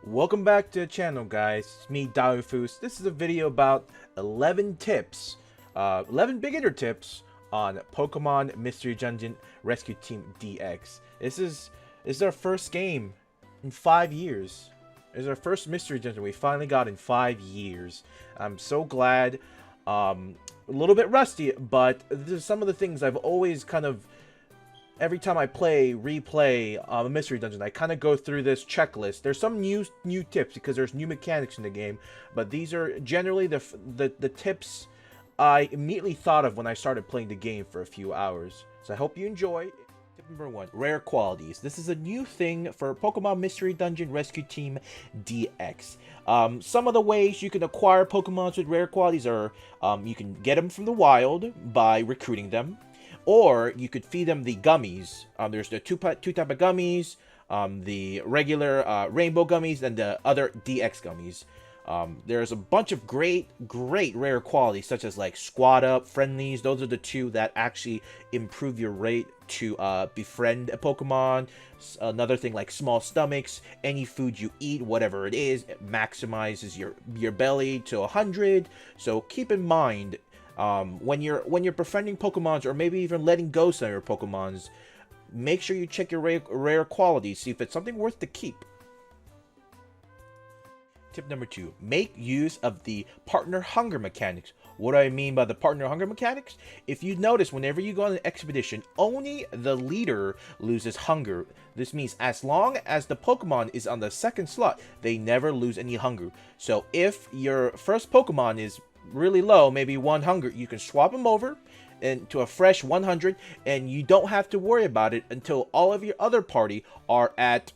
Welcome back to the channel, guys. It's me, Dawufus. This is a video about 11 tips, 11 beginner tips on Pokemon Mystery Dungeon Rescue Team DX. This is our first game in 5 years. It's our first Mystery Dungeon we finally got in 5 years. I'm so glad. A little bit rusty, but there's some of the things I've always kind of... Every time I replay a Mystery Dungeon, I kind of go through this checklist. There's some new tips because there's new mechanics in the game, but these are generally the tips I immediately thought of when I started playing the game for a few hours. So I hope you enjoy. Tip number 1, rare qualities. This is a new thing for Pokemon Mystery Dungeon Rescue Team DX. Some of the ways you can acquire Pokemons with rare qualities are you can get them from the wild by recruiting them. Or you could feed them the gummies. There's the two type of gummies, the regular rainbow gummies and the other DX gummies. There's a bunch of great rare qualities such as like squad up, friendlies. Those are the two that actually improve your rate to befriend a Pokemon. Another thing like small stomachs. Any food you eat, whatever it is, it maximizes your belly to 100. So keep in mind. When you're befriending Pokemons or maybe even letting go some of your Pokemons, make sure you check your rare qualities, see if it's something worth to keep. Tip number 2, make use of the partner hunger mechanics. What do I mean by the partner hunger mechanics? If you notice, whenever you go on an expedition, only the leader loses hunger. This means as long as the Pokemon is on the second slot, they never lose any hunger. So if your first Pokemon is really low, maybe 1 hunger, you can swap them over into a fresh 100 and you don't have to worry about it until all of your other party are at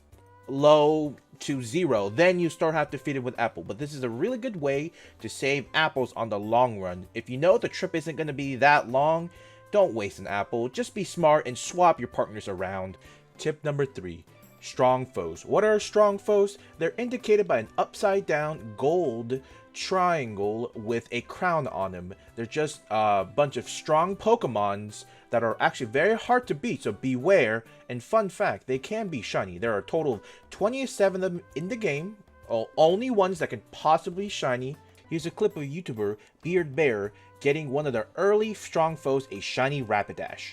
low to 0. Then you start have to feed it with apple. But this is a really good way to save apples on the long run. If you know the trip isn't going to be that long, don't waste an apple. Just be smart and swap your partners around. Tip number 3, strong foes. What are strong foes? They're indicated by an upside down gold triangle with a crown on them. They're just a bunch of strong Pokemons that are actually very hard to beat, so beware. And fun fact, they can be shiny. There are a total of 27 of them in the game, only ones that can possibly shiny. Here's a clip of YouTuber Beard Bear getting one of their early strong foes, a shiny Rapidash.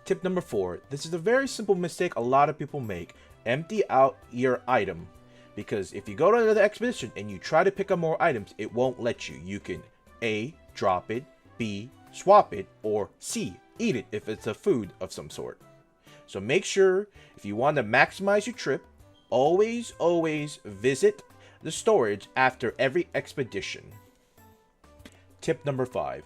Tip number 4, this is a very simple mistake a lot of people make. Empty out your item. Because if you go to another expedition and you try to pick up more items, it won't let you. You can A, drop it, B, swap it, or C, eat it if it's a food of some sort. So make sure, if you want to maximize your trip, always visit the storage after every expedition. Tip number 5,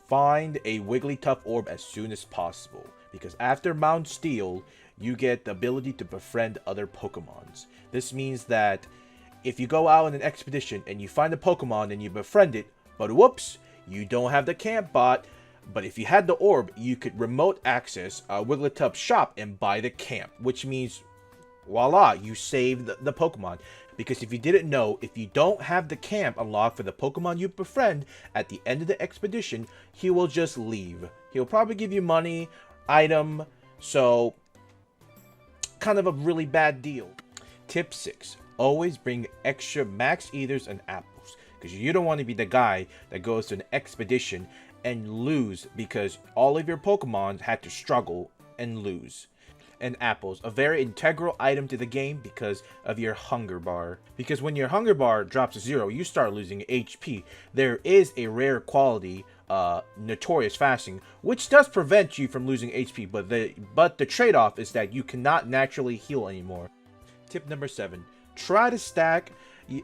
find a Wigglytuff orb as soon as possible. Because after Mount Steel, you get the ability to befriend other Pokemons. This means that if you go out on an expedition and you find a Pokemon and you befriend it, but whoops, you don't have the camp bot, but if you had the orb, you could remote access a Wigglytuff shop and buy the camp, which means, voila, you saved the Pokemon. Because if you didn't know, if you don't have the camp unlocked for the Pokemon you befriend, at the end of the expedition, he will just leave. He'll probably give you money, item, so kind of a really bad deal. Tip 6, always bring extra max ethers and apples, because you don't want to be the guy that goes to an expedition and lose because all of your Pokemon had to struggle and lose. And apples, a very integral item to the game because of your hunger bar. Because when your hunger bar drops to 0, you start losing HP. There is a rare quality, Notorious Fasting, which does prevent you from losing HP, but the trade-off is that you cannot naturally heal anymore. Tip number 7, try to stack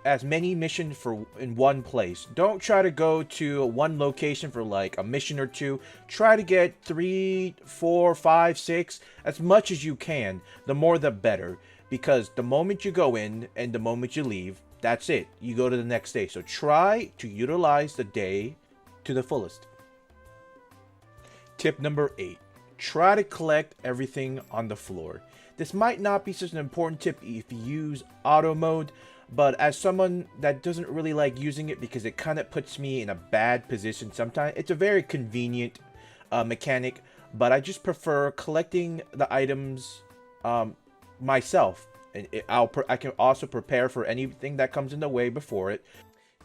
as many missions in one place. Don't try to go to one location for like a mission or 2. Try to get 3, 4, 5, 6, as much as you can. The more the better, because the moment you go in and the moment you leave, that's it. You go to the next day. So try to utilize the day to the fullest. Tip number 8, try to collect everything on the floor. This might not be such an important tip if you use auto mode, but as someone that doesn't really like using it because it kind of puts me in a bad position sometimes, it's a very convenient mechanic, but I just prefer collecting the items myself and I can also prepare for anything that comes in the way before it.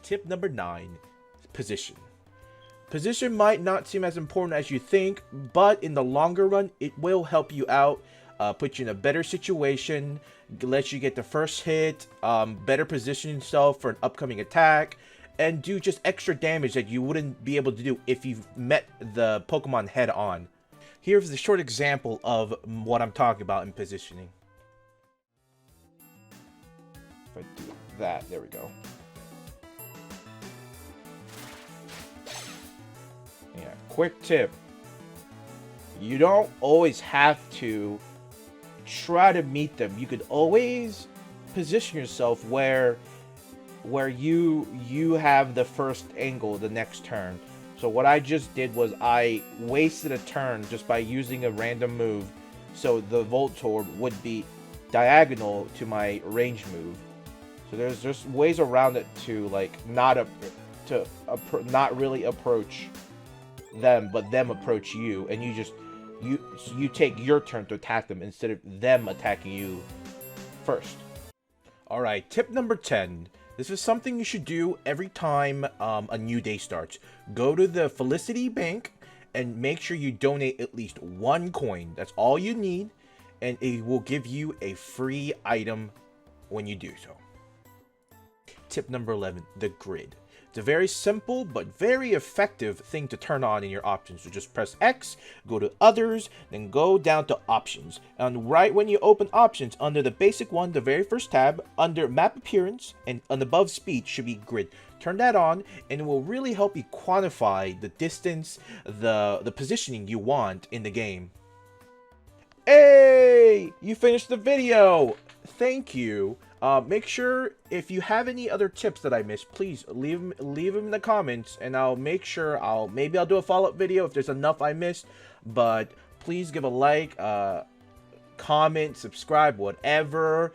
Tip number 9, position. Position might not seem as important as you think, but in the longer run, it will help you out, put you in a better situation, let you get the first hit, better position yourself for an upcoming attack, and do just extra damage that you wouldn't be able to do if you met the Pokemon head on. Here's the short example of what I'm talking about in positioning. If I do that, there we go. Yeah, quick tip. You don't always have to try to meet them. You could always position yourself where you have the first angle the next turn. So what I just did was I wasted a turn just by using a random move, so the Voltorb would be diagonal to my range move. So there's just ways around it to like not really approach them, but them approach you, and you take your turn to attack them instead of them attacking you first. All right, tip number 10. This is something you should do every time a new day starts. Go to the Felicity Bank and make sure you donate at least 1 coin. That's all you need, and it will give you a free item when you do so. Tip number 11, the grid. It's a very simple but very effective thing to turn on in your options. So just press X, go to others, then go down to options. And right when you open options, under the basic one, the very first tab, under map appearance and above speed should be grid. Turn that on and it will really help you quantify the distance, the positioning you want in the game. Hey, you finished the video. Thank you. Make sure if you have any other tips that I missed, please leave them in the comments, and I'll make sure maybe I'll do a follow-up video if there's enough I missed. But please give a like, comment, subscribe, whatever.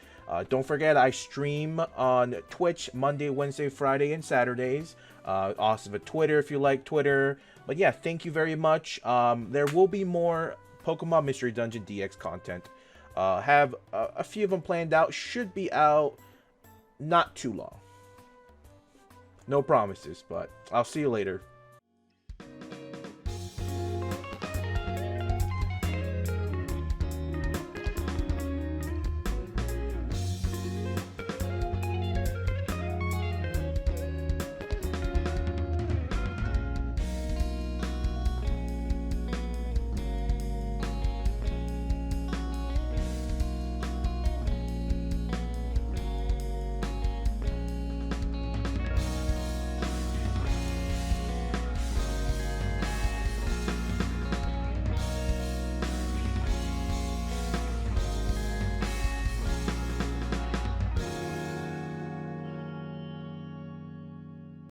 Don't forget I stream on Twitch Monday, Wednesday, Friday, and Saturdays. Also have Twitter if you like Twitter. But yeah, thank you very much. There will be more Pokemon Mystery Dungeon DX content. Have a few of them planned out. Should be out not too long. No promises, but I'll see you later.